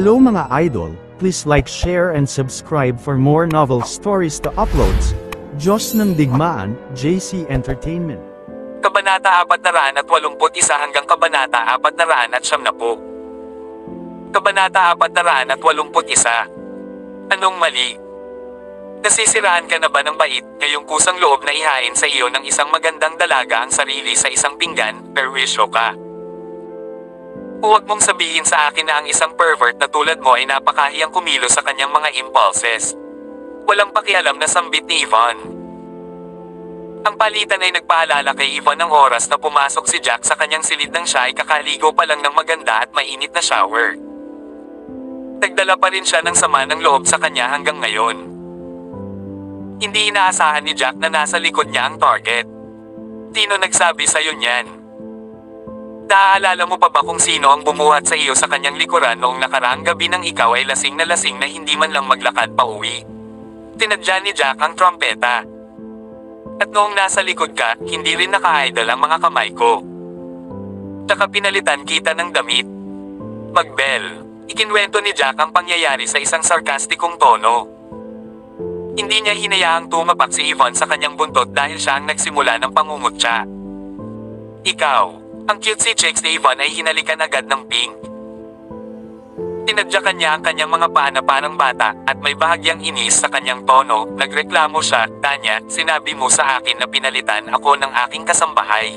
Hello mga idol, please like, share and subscribe for more novel stories to uploads. Diyos ng Digmaan, JC Entertainment. Kabanata 481 hanggang Kabanata 490. Kabanata 481. Anong mali? Nasisiraan ka na ba ng bait, ngayong kusang loob na ihain sa iyo ng isang magandang dalaga ang sarili sa isang pinggan, perwisyo ka? Huwag mong sabihin sa akin na ang isang pervert na tulad mo ay napakahiyang kumilos sa kanyang mga impulses. Walang pakialam na sambit ni Yvonne. Ang palitan ay nagpaalala kay Yvonne ng oras na pumasok si Jack sa kanyang silid nang siya ay kakaligo pa lang ng maganda at mainit na shower. Nagdala pa rin siya ng sama ng loob sa kanya hanggang ngayon. Hindi inaasahan ni Jack na nasa likod niya ang target. Sino nagsabi sa'yo niyan? Naaalala mo pa ba kung sino ang bumuhat sa iyo sa kanyang likuran noong nakaraang gabi nang ikaw ay lasing na hindi man lang maglakad pa uwi? Tinadya ni Jack ang trompeta. At noong nasa likod ka, hindi rin naka-idle ang mga kamay ko. Tsaka pinalitan kita ng damit. Magbel, ikinwento ni Jack ang pangyayari sa isang sarkastikong tono. Hindi niya hinayaang tumapak si Yvonne sa kanyang buntot dahil siya ang nagsimula ng pangungutya. Ikaw. Ang cutesy chicks ni Yvonne ay hinalikan agad ng pink. Tinadyakan niya ang kanyang mga paa na parang bata at may bahagyang inis sa kanyang tono. Nagreklamo siya, Tanya, sinabi mo sa akin na pinalitan ako ng aking kasambahay.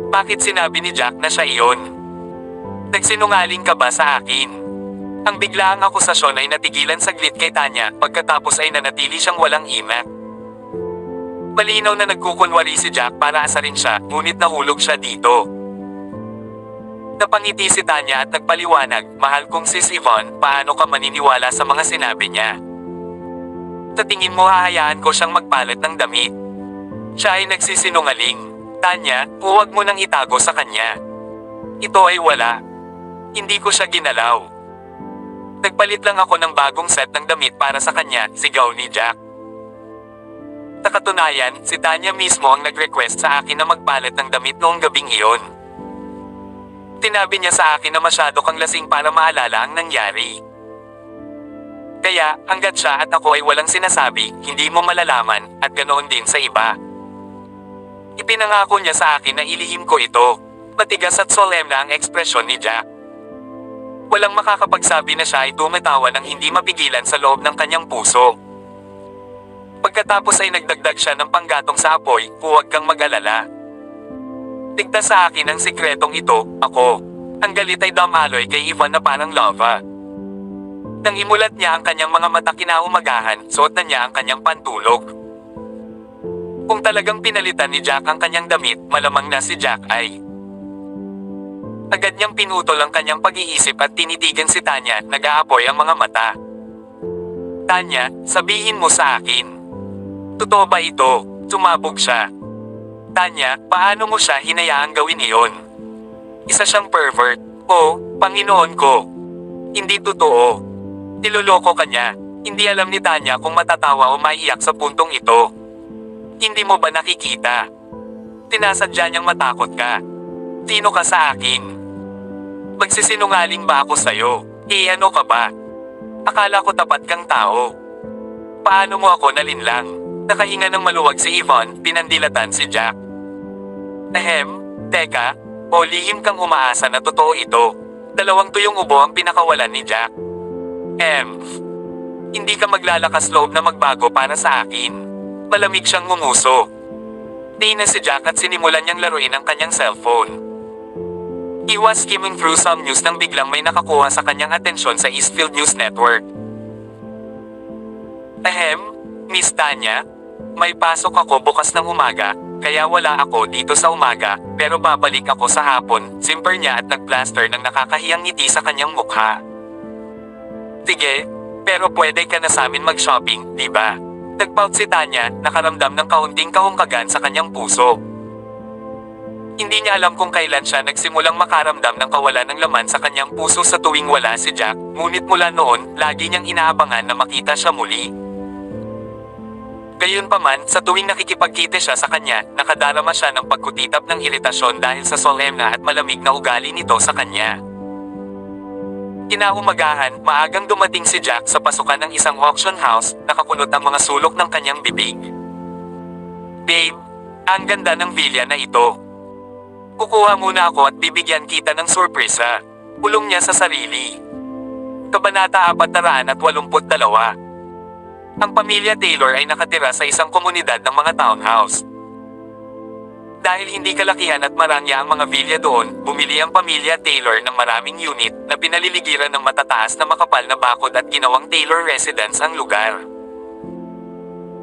Bakit sinabi ni Jack na siya iyon? Nagsinungaling ka ba sa akin? Ang biglaang akusasyon ay natigilan saglit kay Tanya pagkatapos ay nanatili siyang walang imak. Malinaw na nagkukunwari si Jack para asarin siya, ngunit nahulog siya dito. Napangiti si Tanya at nagpaliwanag, mahal kong sis Yvonne, paano ka maniniwala sa mga sinabi niya? Sa tingin mo hahayaan ko siyang magpalit ng damit? Siya ay nagsisinungaling. Tanya, huwag mo nang itago sa kanya. Ito ay wala. Hindi ko siya ginalaw. Nagpalit lang ako ng bagong set ng damit para sa kanya, sigaw ni Jack. Sa katunayan, si Tanya mismo ang nag-request sa akin na magpalit ng damit noong gabing iyon. Tinabi niya sa akin na masyado kang lasing para maalala ang nangyari. Kaya, hanggat siya at ako ay walang sinasabi, hindi mo malalaman, at ganoon din sa iba. Ipinangako niya sa akin na ilihim ko ito. Matigas at solemn na ang ekspresyon ni Jack. Walang makakapagsabi na siya ay tumatawa ng hindi mapigilan sa loob ng kanyang puso. Pagkatapos ay nagdagdag siya ng panggatong sa apoy, huwag kang mag-alala. Tigta sa akin ang sikretong ito, ako. Ang galit ay damaloy kay Yvonne na parang lava. Nang imulat niya ang kanyang mga mata kinaumagahan, suot na niya ang kanyang pantulog. Kung talagang pinalitan ni Jack ang kanyang damit, malamang na si Jack ay. Agad niyang pinutol ang kanyang pag-iisip at tinitigan si Tanya, nag-aapoy ang mga mata. Tanya, sabihin mo sa akin. Totoo ba ito? Sumabog siya. Tanya, paano mo siya hinayaang gawin iyon? Isa siyang pervert. Oh, Panginoon ko. Hindi totoo. Niloloko ka niya. Hindi alam ni Tanya kung matatawa o maiiyak sa puntong ito. Hindi mo ba nakikita? Tinasadya niyang matakot ka. Sino ka sa akin? Magsisinungaling ba ako sa'yo? Ano ka ba? Akala ko tapat kang tao. Paano mo ako nalinlang? Nakahinga ng maluwag si Yvonne, pinandilatan si Jack. Teka, o lihim kang umaasa na totoo ito. Dalawang tuyong ubo ang pinakawalan ni Jack. Hindi ka maglalakas loob na magbago para sa akin. Malamig siyang ngumuso. Tina si Jack at sinimulan niyang laruin ang kanyang cellphone. He was skimming through some news nang biglang may nakakuha sa kanyang atensyon sa Eastfield News Network. Miss Tanya? May pasok ako bukas ng umaga, kaya wala ako dito sa umaga, pero babalik ako sa hapon, simper niya at nagplaster ng nakakahiyang ngiti sa kanyang mukha. Sige, pero pwede ka na sa amin mag-shopping, di ba? Nagpout si Tanya, nakaramdam ng kaunting kahungkagan sa kanyang puso. Hindi niya alam kung kailan siya nagsimulang makaramdam ng kawalan ng laman sa kanyang puso sa tuwing wala si Jack, ngunit mula noon, lagi niyang inaabangan na makita siya muli. Gayunpaman, sa tuwing nakikipagkita siya sa kanya, nakadarama siya ng pagkutitap ng iritasyon dahil sa solemna at malamig na ugali nito sa kanya. Kinaumagahan, maagang dumating si Jack sa pasukan ng isang auction house, nakakunot ang mga sulok ng kanyang bibig. "Babe, ang ganda ng villa na ito. Kukuha muna ako at bibigyan kita ng sorpresa," bulong niya sa sarili. Kabanata 482. Ang pamilya Taylor ay nakatira sa isang komunidad ng mga townhouse. Dahil hindi kalakihan at marangya ang mga villa doon, bumili ang pamilya Taylor ng maraming unit na pinaliligiran ng matataas na makapal na bakod at ginawang Taylor Residence ang lugar.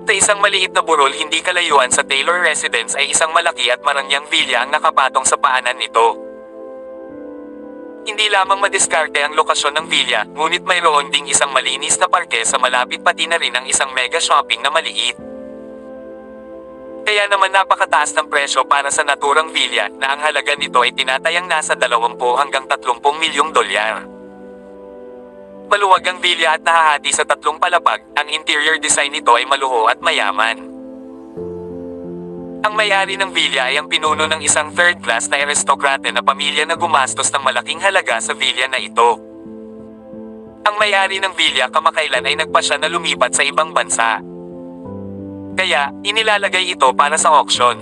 Sa isang maliit na burol hindi kalayuan sa Taylor Residence ay isang malaki at marangyang villa ang nakapatong sa paanan nito. Hindi lamang madiskarte ang lokasyon ng villa, ngunit mayroon ding isang malinis na parke sa malapit pati na rin ang isang mega shopping na maliit. Kaya naman napakataas ng presyo para sa naturang villa na ang halaga nito ay tinatayang nasa 20 hanggang 30 milyong dolyar. Maluwag ang villa at nahahati sa 3 palapag, ang interior design nito ay maluho at mayaman. Ang may-ari ng villa ay ang pinuno ng isang third-class na aristokrate na pamilya na gumastos ng malaking halaga sa villa na ito. Ang may-ari ng villa kamakailan ay nagpasya na lumipat sa ibang bansa. Kaya, inilalagay ito para sa auction.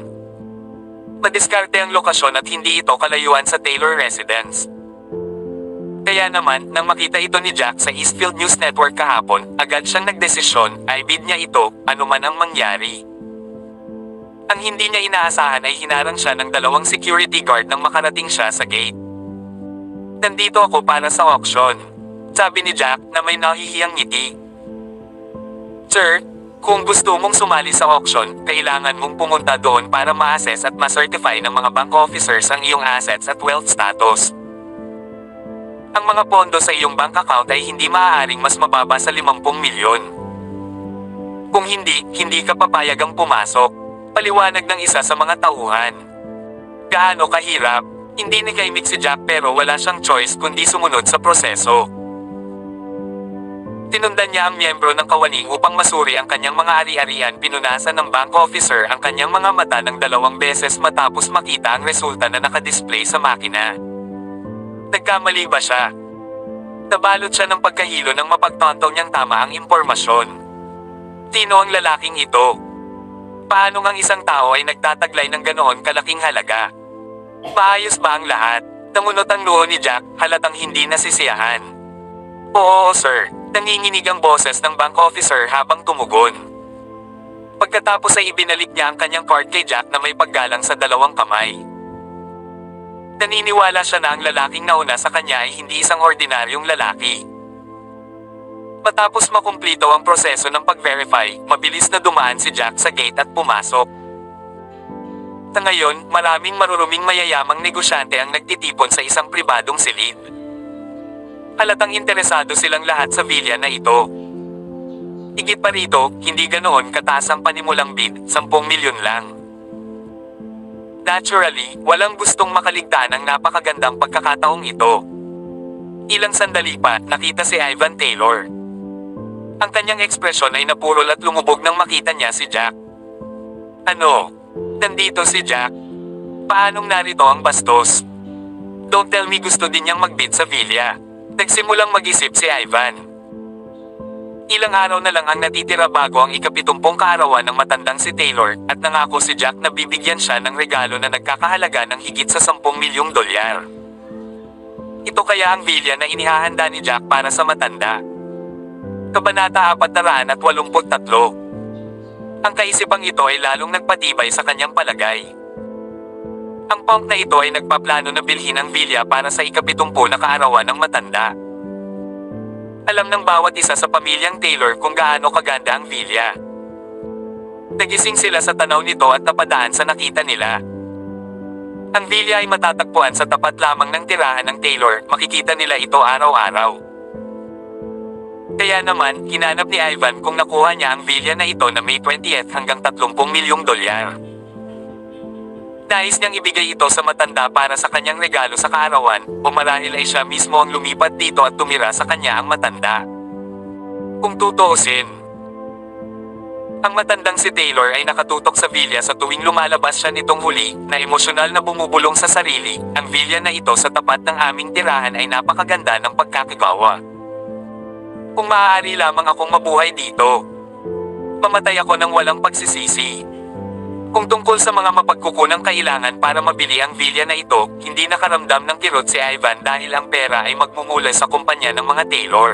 Madiskarte ang lokasyon at hindi ito kalayuan sa Taylor Residence. Kaya naman, nang makita ito ni Jack sa Eastfield News Network kahapon, agad siyang nagdesisyon, ay bid niya ito, anuman ang mangyari. Ang hindi niya inaasahan ay hinarang siya ng 2 security guard nang makarating siya sa gate. "Nandito ako para sa auction," sabi ni Jack na may nahihiyang ngiti. "Sir, kung gusto mong sumali sa auction, kailangan mong pumunta doon para ma-assess at ma-certify ng mga bank officers ang iyong assets at wealth status. Ang mga pondo sa iyong bank account ay hindi maaaring mas mababa sa 50 milyon. Kung hindi, hindi ka papayagang pumasok," paliwanag ng isa sa mga tauhan. Gaano kahirap? Hindi nakaimik si Jack pero wala siyang choice kundi sumunod sa proseso. Tinundan niya ang miyembro ng kawaning upang masuri ang kanyang mga ari-arian. Pinunasan ng bank officer ang kanyang mga mata ng 2 beses matapos makita ang resulta na nakadisplay sa makina. Nagkamali ba siya? Nabalot siya ng pagkahilo nang mapagtanto niyang tama ang impormasyon. Sino ang lalaking ito? Paano ang isang tao ay nagtataglay ng ganoon kalaking halaga? Maayos ba ang lahat? Namunot ang noo ni Jack, halatang hindi nasisiyahan. "Oo, sir." Nanginginig ang boses ng bank officer habang tumugon. Pagkatapos ay ibinalik niya ang kanyang card kay Jack na may paggalang sa 2 kamay. Naniniwala siya na ang lalaking nauna sa kanya ay hindi isang ordinaryong lalaki. Matapos makumplito ang proseso ng pag-verify, mabilis na dumaan si Jack sa gate at pumasok. Sa ngayon, maraming maruruming mayayamang negosyante ang nagtitipon sa isang pribadong silid. Halatang interesado silang lahat sa villa na ito. Higit pa rito, hindi ganoon kataas ang panimulang bid, 10 milyon lang. Naturally, walang gustong makaligtaan ang napakagandang pagkakataong ito. Ilang sandali pa, nakita si Ivan Taylor. Ang kanyang ekspresyon ay napurol at lumubog nang makita niya si Jack. "Ano? Nandito si Jack? Paanong narito ang bastos? Don't tell me gusto din niyang magbid sa villa." Nagsimulang mag-isip si Ivan. Ilang araw na lang ang natitira bago ang ika-70 kaarawan ng matandang si Taylor, at nangako si Jack na bibigyan siya ng regalo na nagkakahalaga ng higit sa 10 milyong dolyar. Ito kaya ang villa na inihahanda ni Jack para sa matanda. Kabanata 483. Ang kaisipang ito ay lalong nagpatibay sa kanyang palagay. Ang punk na ito ay nagpaplano na bilhin ang villa para sa ika-70 na kaarawan ng matanda. Alam ng bawat isa sa pamilyang Taylor kung gaano kaganda ang villa. Nagising sila sa tanaw nito at napadaan sa nakita nila. Ang villa ay matatagpuan sa tapat lamang ng tirahan ng Taylor, makikita nila ito araw-araw. Kaya naman, hinanap ni Ivan kung nakuha niya ang villa na ito na May 20 hanggang 30 milyong dolyar. Nais niyang ibigay ito sa matanda para sa kanyang regalo sa kaarawan, o marahil ay siya mismo ang lumipat dito at tumira sa kanya ang matanda. Kung tutuusin, Ang matandang si Taylor ay nakatutok sa villa sa tuwing lumalabas siya nitong huli, na emosyonal na bumubulong sa sarili. Ang villa na ito sa tapat ng aming tirahan ay napakaganda ng pagkakagawa. Kung maaari lamang akong mabuhay dito, mamatay ako ng walang pagsisisi. Kung tungkol sa mga mapagkukunang kailangan para mabili ang villa na ito, hindi nakaramdam ng kirot si Ivan dahil ang pera ay magmumula sa kumpanya ng mga Taylor.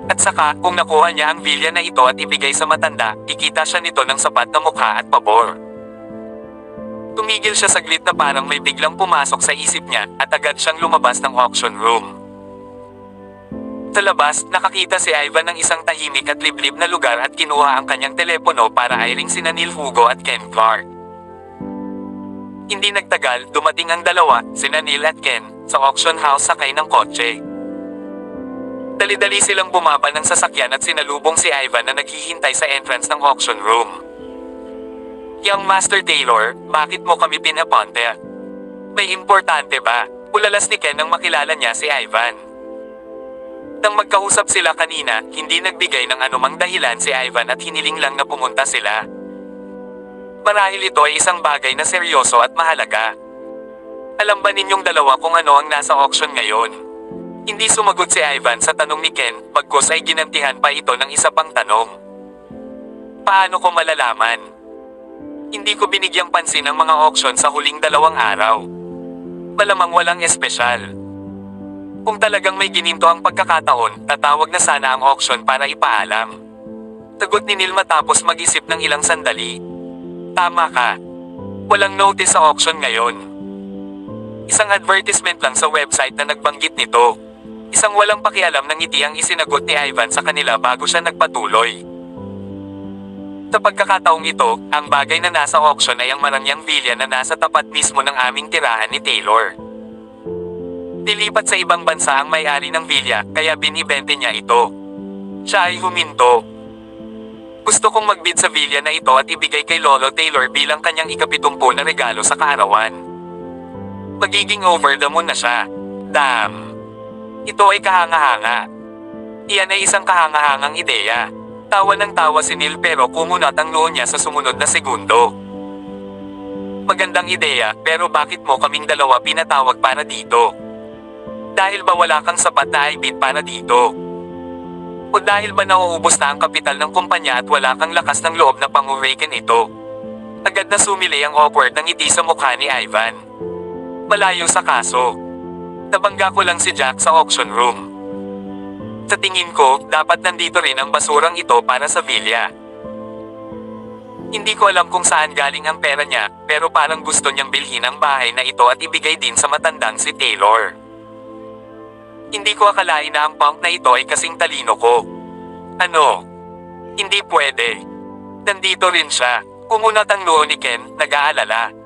At saka, kung nakuha niya ang villa na ito at ibigay sa matanda, kikita siya nito ng sapat na mukha at pabor. Tumigil siya saglit na parang may biglang pumasok sa isip niya, at agad siyang lumabas ng auction room. Sa labas, nakakita si Ivan ng isang tahimik at liblib na lugar at kinuha ang kanyang telepono para i-ring sina Neil Hugo at Ken Clark. Hindi nagtagal, dumating ang dalawa, sina Neil at Ken, sa auction house sakay ng kotse. Dali-dali silang bumaba ng sasakyan at sinalubong si Ivan na naghihintay sa entrance ng auction room. Young Master Taylor, bakit mo kami pinapunta? May importante ba? Ulalas ni Ken nang makilala niya si Ivan. Nang magkausap sila kanina, hindi nagbigay ng anumang dahilan si Ivan at hiniling lang na pumunta sila. Marahil ito ay isang bagay na seryoso at mahalaga. Alam ba ninyong dalawa kung ano ang nasa auction ngayon? Hindi sumagot si Ivan sa tanong ni Ken, bagkus ay ginantihan pa ito ng isa pang tanong. Paano ko malalaman? Hindi ko binigyang pansin ang mga auction sa huling 2 araw. Malamang walang espesyal. Kung talagang may gininto ang pagkakataon, tatawag na sana ang auction para ipaalam. Sagot ni Neil matapos mag-isip ng ilang sandali. Tama ka. Walang notice sa auction ngayon. Isang advertisement lang sa website na nagbanggit nito. Isang walang pakialam ng ngiti ang isinagot ni Ivan sa kanila bago siya nagpatuloy. Sa pagkakataong ito, ang bagay na nasa auction ay ang marangyang villa na nasa tapat mismo ng aming tirahan ni Taylor. Dilipat sa ibang bansa ang may-ari ng villa, kaya binibente niya ito. Siya ay huminto. Gusto kong magbid sa villa na ito at ibigay kay Lolo Taylor bilang kanyang ika-70 na regalo sa kaarawan. Magiging over the moon na siya. Damn. Ito ay kahanga-hanga. Iyan ay isang kahangahangang ideya. Tawa ng tawa si Neil pero kumunat ang noo niya sa sumunod na segundo. Magandang ideya, pero bakit mo kaming dalawa pinatawag para dito? Dahil ba wala kang sapat na ibid para dito? O dahil ba nauubos na ang kapital ng kumpanya at wala kang lakas ng loob na pang-awaken ito? Agad na sumili ang awkward ng ngiti sa mukha ni Ivan. Malayo sa kaso. Nabangga ko lang si Jack sa auction room. Sa tingin ko, dapat nandito rin ang basurang ito para sa villa. Hindi ko alam kung saan galing ang pera niya, pero parang gusto niyang bilhin ang bahay na ito at ibigay din sa matandang si Taylor. Hindi ko akalain na ang punk na ito ay kasing talino ko. Ano? Hindi pwede. Nandito rin siya. Kumunat ang noo ni Ken, nag-aalala.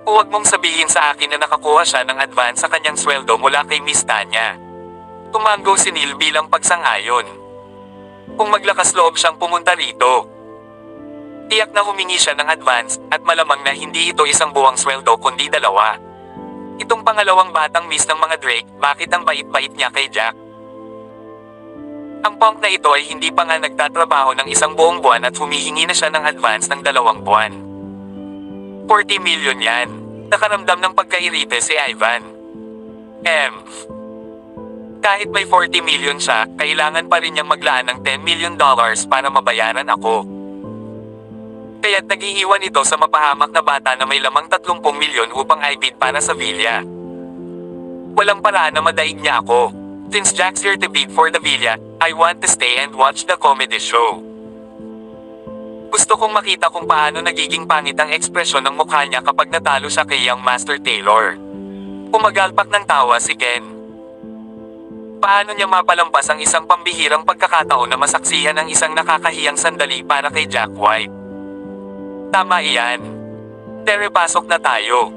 Huwag mong sabihin sa akin na nakakuha siya ng advance sa kanyang sweldo mula kay Miss Tanya. Tumango si Neil bilang pagsang-ayon. Kung maglakas loob siyang pumunta rito. Tiyak na humingi siya ng advance, at malamang na hindi ito isang buwang sweldo kundi 2. Itong pangalawang batang miss ng mga Drake, bakit ang bait-bait niya kay Jack? Ang punk na ito ay hindi pa nga nagtatrabaho ng isang buong buwan at humihingi na siya ng advance ng 2 buwan. 40 million yan. Nakaramdam ng pagkairite si Ivan. Kahit may 40 million siya, kailangan pa rin niyang maglaan ng $10 million para mabayaran ako. Kaya't nag-iiwan ito sa mapahamak na bata na may lamang 30 milyon upang ibid para sa villa. Walang paraan na madaig niya ako. Since Jack's here to bid for the villa, I want to stay and watch the comedy show. Gusto kong makita kung paano nagiging pangit ang ekspresyon ng mukha niya kapag natalo siya kay Young Master Taylor. Umagalpak ng tawa si Ken. Paano niya mapalampas ang isang pambihirang pagkakataon na masaksihan ang isang nakakahiyang sandali para kay Jack White? Tama iyan. Tere, pasok na tayo.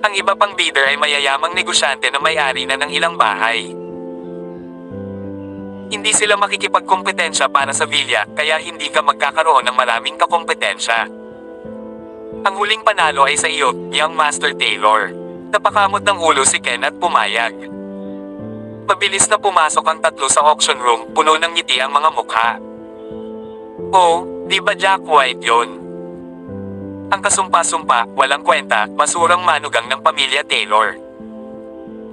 Ang iba pang bidder ay mayayamang negosyante na may-ari na ng ilang bahay. Hindi sila makikipagkompetensya para sa villa, kaya hindi ka magkakaroon ng maraming kakompetensya. Ang huling panalo ay sa iyo, Young Master Taylor. Napakamot ng ulo si Ken at pumayag. Mabilis na pumasok ang tatlo sa auction room, puno ng ngiti ang mga mukha. Oh, di ba Jack White yon? Ang kasumpa-sumpa, walang kwenta, basurang manugang ng pamilya Taylor.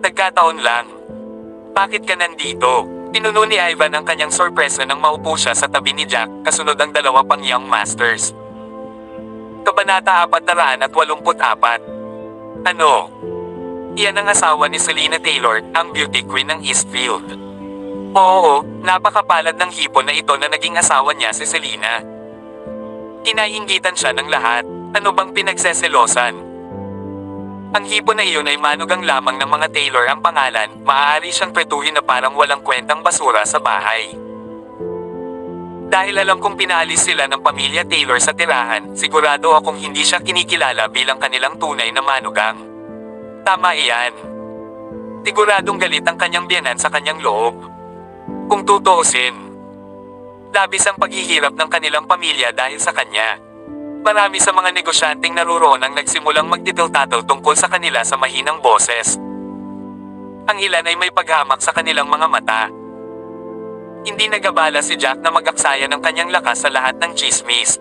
Nagkataon lang. Bakit ka nandito? Pinuno ni Ivan ang kanyang sorpresa nang maupo siya sa tabi ni Jack, kasunod ang dalawa pang young masters. Kabanata 484. Ano? Iyan ang asawa ni Selena Taylor, ang beauty queen ng Eastfield. Oo, napakapalad ng hipon na ito na naging asawa niya si Selena. Kinainggitan siya ng lahat. Ano bang pinagseselosan? Ang hipon na iyon ay manugang lamang ng mga Taylor ang pangalan, maaari siyang pretuhin na parang walang kwentang basura sa bahay. Dahil alam kong pinaalis sila ng pamilya Taylor sa tirahan, sigurado akong hindi siya kinikilala bilang kanilang tunay na manugang. Tama iyan. Siguradong galit ang kanyang biyenan sa kanyang loob. Kung tutuusin, labis ang paghihirap ng kanilang pamilya dahil sa kanya. Marami sa mga negosyanteng naruroon ang nagsimulang magtitil-tatil tungkol sa kanila sa mahinang boses. Ang ilan ay may paghamak sa kanilang mga mata. Hindi nagabala si Jack na mag-aksaya ng kanyang lakas sa lahat ng chismis.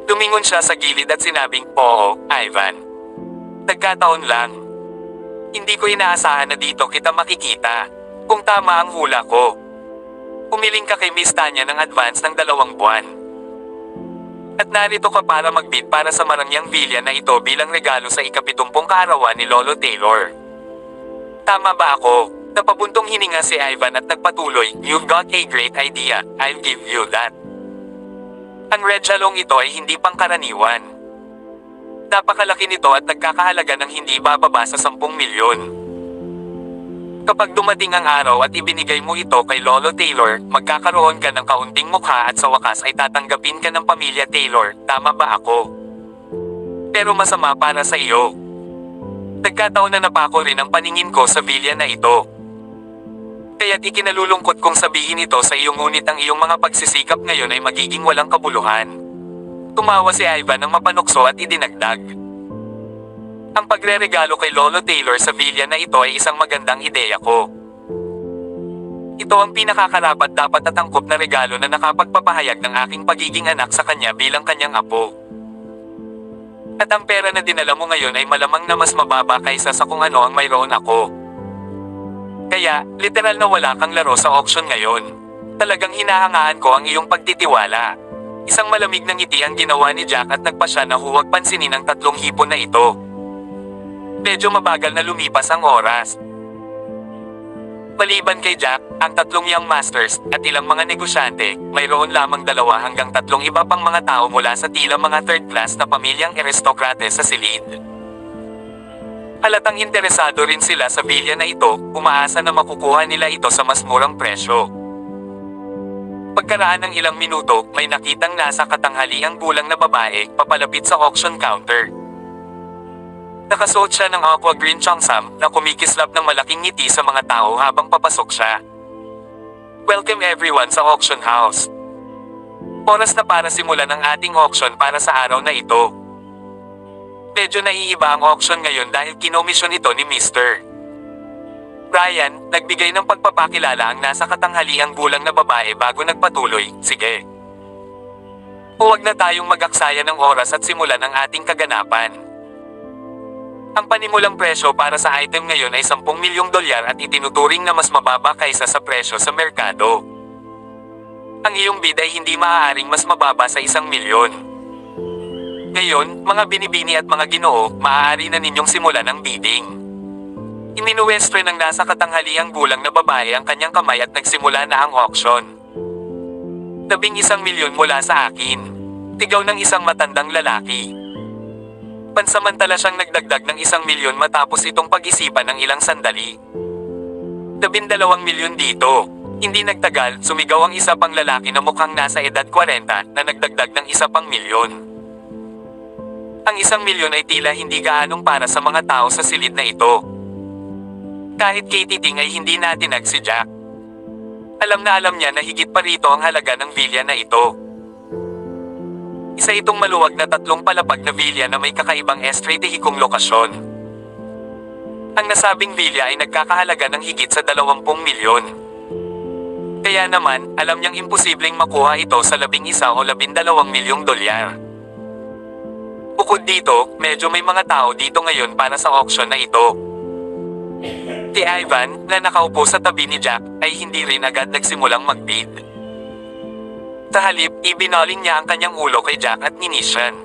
Lumingon siya sa gilid at sinabing, "Oo, Ivan. Nagkataon lang. Hindi ko inaasahan na dito kita makikita. Kung tama ang hula ko. Umiling ka kay Miss Tanya ng advance ng 2 buwan. At narito ka para magbid para sa marangyang villa na ito bilang regalo sa ika-70 kaarawan ni Lolo Taylor. Tama ba ako?" Napabuntong hininga si Ivan at nagpatuloy, "You've got a great idea, I'll give you that." Ang red jalong ito ay hindi pangkaraniwan. Napakalaki nito at nagkakahalaga ng hindi bababa sa 10 milyon. Kapag dumating ang araw at ibinigay mo ito kay Lolo Taylor, magkakaroon ka ng kaunting mukha at sa wakas ay tatanggapin ka ng pamilya Taylor, tama ba ako? Pero masama para sa iyo. Nagkataon na napako rin ang paningin ko sa villa na ito. Kaya't ikinalulungkot kong sabihin ito sa iyo ngunit ang iyong mga pagsisikap ngayon ay magiging walang kabuluhan. Tumawa si Ivan ng mapanukso at idinagdag. Ang pagre-regalo kay Lolo Taylor sa villa na ito ay isang magandang ideya ko. Ito ang pinakakarapat dapat at angkop na regalo na nakapagpapahayag ng aking pagiging anak sa kanya bilang kanyang apo. At ang pera na dinala mo ngayon ay malamang na mas mababa kaysa sa kung ano ang mayroon ako. Kaya, literal na wala kang laro sa auction ngayon. Talagang hinahangaan ko ang iyong pagtitiwala. Isang malamig na ngiti ang ginawa ni Jack at nagpa siya na huwag pansinin ang 3 hipon na ito. Medyo mabagal na lumipas ang oras. Maliban kay Jack, ang 3 young masters, at ilang mga negosyante, mayroon lamang 2 hanggang 3 iba pang mga tao mula sa tila mga third class na pamilyang aristokrate sa silid. Halatang interesado rin sila sa villa na ito, umaasa na makukuha nila ito sa mas murang presyo. Pagkaraan ng ilang minuto, may nakitang nasa katanghaliang gulang na babae, papalapit sa auction counter. Nakasuot siya ng aqua green cheongsam na kumikislap ng malaking ngiti sa mga tao habang papasok siya. Welcome everyone sa auction house. Oras na para simulan ang ating auction para sa araw na ito. Medyo naiiba ang auction ngayon dahil kinomisyon ito ni Mr. Ryan, nagbigay ng pagpapakilala ang nasa katanghaliang gulang na babae bago nagpatuloy, "Sige. Huwag na tayong mag-aksaya ng oras at simulan ang ating kaganapan. Ang panimulang presyo para sa item ngayon ay 10 milyong dolyar at itinuturing na mas mababa kaysa sa presyo sa merkado. Ang iyong bid ay hindi maaaring mas mababa sa 1 milyon. Ngayon, mga binibini at mga ginoo, maaari na ninyong simulan ang bidding." Iminuwestre ng nasa katanghaliang gulang na babae ang kanyang kamay at nagsimula na ang auction. 11 milyon mula sa akin. Tigaw ng isang matandang lalaki. Pansamantala siyang nagdagdag ng 1 milyon matapos itong pag-isipan ng ilang sandali. 12 milyon dito. Hindi nagtagal, sumigaw ang isa pang lalaki na mukhang nasa edad 40 na nagdagdag ng 1 pang milyon. Ang 1 milyon ay tila hindi gaanong para sa mga tao sa silid na ito. Kahit kay Titing ay hindi natinag si Jack. Alam na alam niya na higit pa rito ang halaga ng villa na ito. Isa itong maluwag na 3 palapag na villa na may kakaibang estratehikong lokasyon. Ang nasabing villa ay nagkakahalaga ng higit sa 20 milyon. Kaya naman, alam niyang imposibleng makuha ito sa 11 o 12 milyong dolyar. Bukod dito, medyo may mga tao dito ngayon para sa auction na ito. Si Ivan, na nakaupo sa tabi ni Jack, ay hindi rin agad nagsimulang magbid. Sa halip, ibinaling niya ang kanyang ulo kay Jack at ninisyan.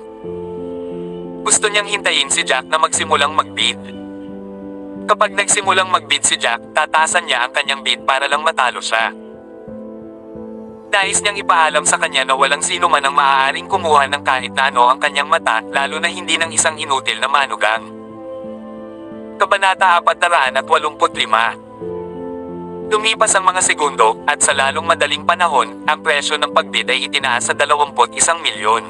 Gusto niyang hintayin si Jack na magsimulang magbid. Kapag nagsimulang magbid si Jack, tataasan niya ang kanyang bid para lang matalo siya. Nais niyang ipaalam sa kanya na walang sino man ang maaaring kumuha ng kahit na ano ang kanyang mata, lalo na hindi ng isang inutil na manugang. Kabanata 485. Lumipas ang mga segundo, at sa lalong madaling panahon, ang presyo ng pagbid ay itinaas sa 21 milyon.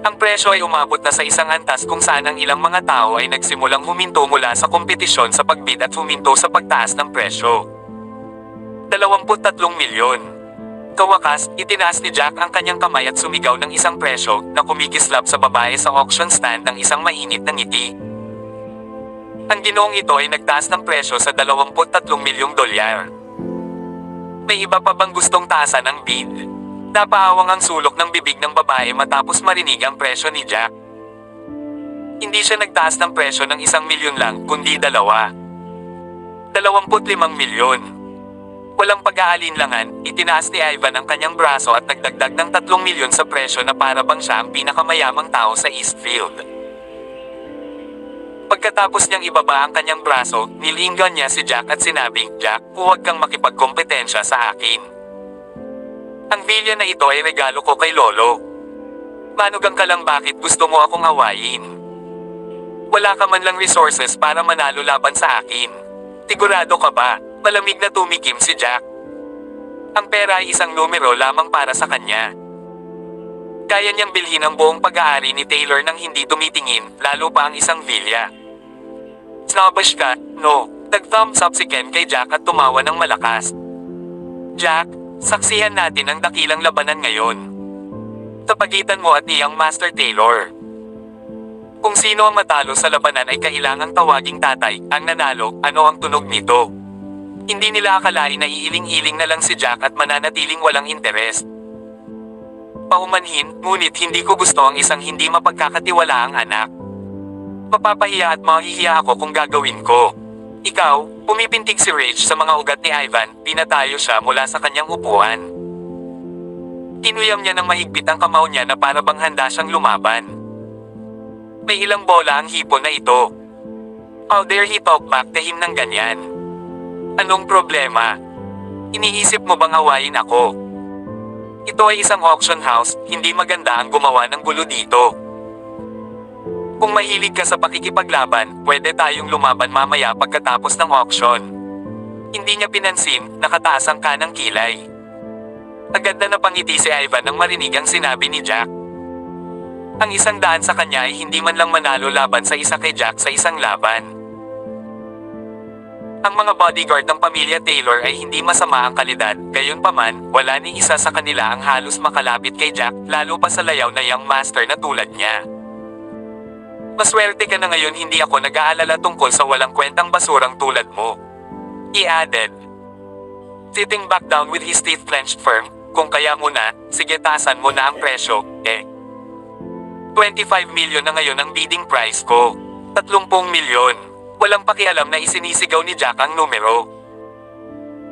Ang presyo ay umabot na sa isang antas kung saan ang ilang mga tao ay nagsimulang huminto mula sa kompetisyon sa pagbid at huminto sa pagtaas ng presyo. 23 milyon. Kawakas, itinaas ni Jack ang kanyang kamay at sumigaw ng isang presyo na kumikislap sa babae sa auction stand ng isang mainit na ngiti. Ang ginoong ito ay nagtaas ng presyo sa 23 milyong dolyar. May iba pa bang gustong taasan ang bid? Napaawang ang sulok ng bibig ng babae matapos marinig ang presyo ni Jack. Hindi siya nagtaas ng presyo ng 1 milyon lang, kundi 25 milyon. Walang pag-aalinlangan, itinaas ni Ivan ang kanyang braso at nagdagdag ng 3 milyon sa presyo na para bang siya ang pinakamayamang tao sa Eastfield. Pagkatapos niyang ibaba ang kanyang braso, nilingon niya si Jack at sinabing, "Jack, huwag kang makipagkompetensya sa akin. Ang bilya na ito ay regalo ko kay Lolo. Manugang ka lang, bakit gusto mo akong awayin? Wala ka man lang resources para manalo laban sa akin. Sigurado ka ba?" Malamig na tumikim si Jack. Ang pera ay isang numero lamang para sa kanya. Kaya niyang bilhin ang buong pag-aari ni Taylor nang hindi tumitingin, lalo pa ang isang vilya. "Snobbish ka, no?" Nag-thumbs up si Ken kay Jack at tumawa ng malakas. "Jack, saksihan natin ang dakilang labanan ngayon. Sa pagitan mo at niyang Master Taylor. Kung sino ang matalo sa labanan ay kailangang tawaging tatay, ang nanalo, ano ang tunog nito?" Hindi nila akalain na iiling-iling na lang si Jack at mananatiling walang interes. Paumanhin, ngunit hindi ko gusto ang isang hindi mapagkakatiwalaang anak. Mapapahiya at mahihiya ako kung gagawin ko. Ikaw, pumipintig si Rage sa mga ugat ni Ivan, pinatayo siya mula sa kanyang upuan. Tinuyam niya ng mahigpit ang kamao niya na para bang handa siyang lumaban. May ilang bola ang hipon na ito. How dare he talk back to him ng ganyan? Anong problema? Iniisip mo bang awayin ako? Ito ay isang auction house, hindi maganda ang gumawa ng gulo dito. Kung mahilig ka sa pakikipaglaban, pwede tayong lumaban mamaya pagkatapos ng auction. Hindi niya pinansin, nakataas ang kanang kilay. Agad na napangiti si Ivan nang marinig ang sinabi ni Jack. Ang 100 sa kanya ay hindi man lang manalo laban sa isa kay Jack sa isang laban. Ang mga bodyguard ng pamilya Taylor ay hindi masama ang kalidad, gayunpaman, wala ni isa sa kanila ang halos makalapit kay Jack, lalo pa sa layaw na young master na tulad niya. Maswerte ka na ngayon, hindi ako nag-aalala tungkol sa walang kwentang basurang tulad mo. He added. Sitting back down with his teeth clenched firm, kung kaya mo na, sige taasan mo na ang presyo, 25 milyon na ngayon ang bidding price ko. 30 milyon. Walang pakialam na isinisigaw ni Jack ang numero.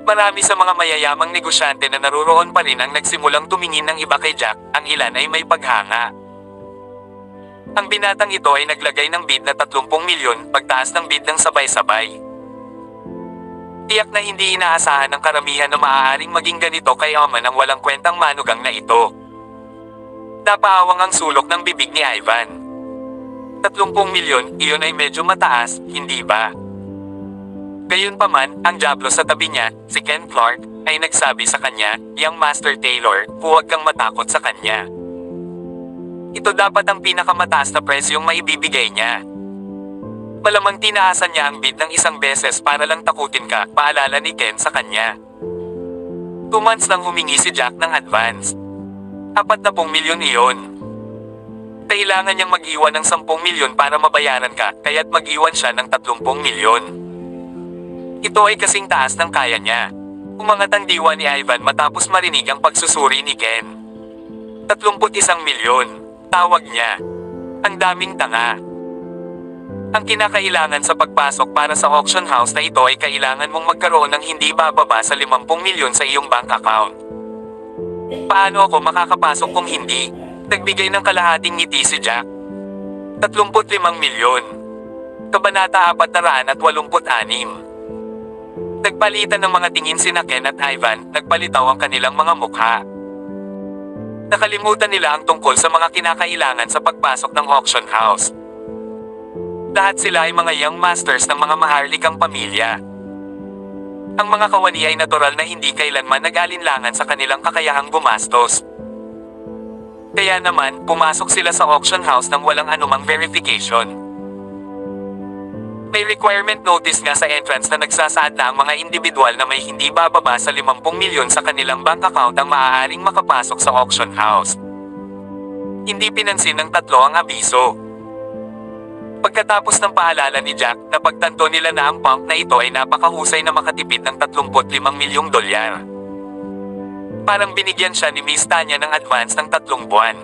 Marami sa mga mayayamang negosyante na naruroon pa rin ang nagsimulang tumingin ng iba kay Jack, ang ilan ay may paghanga. Ang binatang ito ay naglagay ng bid na 30 milyon, pagtaas ng bid ng sabay-sabay. Tiyak na hindi inaasahan ng karamihan na maaaring maging ganito kay Oman ang walang kwentang manugang na ito. Napaawang ang sulok ng bibig ni Ivan. 30 milyon, iyon ay medyo mataas, hindi ba? Gayunpaman, ang diablo sa tabi niya, si Ken Clark, ay nagsabi sa kanya, "Young Master Taylor, huwag kang matakot sa kanya. Ito dapat ang pinakamataas na presyong maibibigay niya." Malamang tinaasan niya ang bid ng isang beses para lang takutin ka, paalala ni Ken sa kanya. 2 months lang humingi si Jack ng advance. 40 milyon iyon. Kailangan niyang mag-iwan ng 10 milyon para mabayaran ka, kaya't mag-iwan siya ng 30 milyon. Ito ay kasing taas ng kaya niya. Umangat ang diwa ni Ivan matapos marinig ang pagsusuri ni Ken. 31 milyon, tawag niya. Ang daming tanga. Ang kinakailangan sa pagpasok para sa auction house na ito ay kailangan mong magkaroon ng hindi bababa sa 50 milyon sa iyong bank account. Paano ako makakapasok kung hindi? Nagbigay ng kalahating ngiti si Jack. 35 milyon. Kabanata 486. Nagpalitan ng mga tingin sina Ken at Ivan, nagpalitaw ang kanilang mga mukha. Nakalimutan nila ang tungkol sa mga kinakailangan sa pagpasok ng auction house. Lahat sila ay mga young masters ng mga maharlikang pamilya. Ang mga kawani ay natural na hindi kailanman nag-alinlangan sa kanilang kakayahang gumastos. Kaya naman, pumasok sila sa auction house nang walang anumang verification. May requirement notice nga sa entrance na nagsasaad na ang mga individual na may hindi bababa sa 50 milyon sa kanilang bank account ang maaaring makapasok sa auction house. Hindi pinansin ng tatlo ang abiso. Pagkatapos ng paalala ni Jack, napagtanto nila na ang pump na ito ay napakahusay na makatipid ng 35 milyong dolyar. Parang binigyan siya ni Miss Tanya ng advance ng 3 buwan.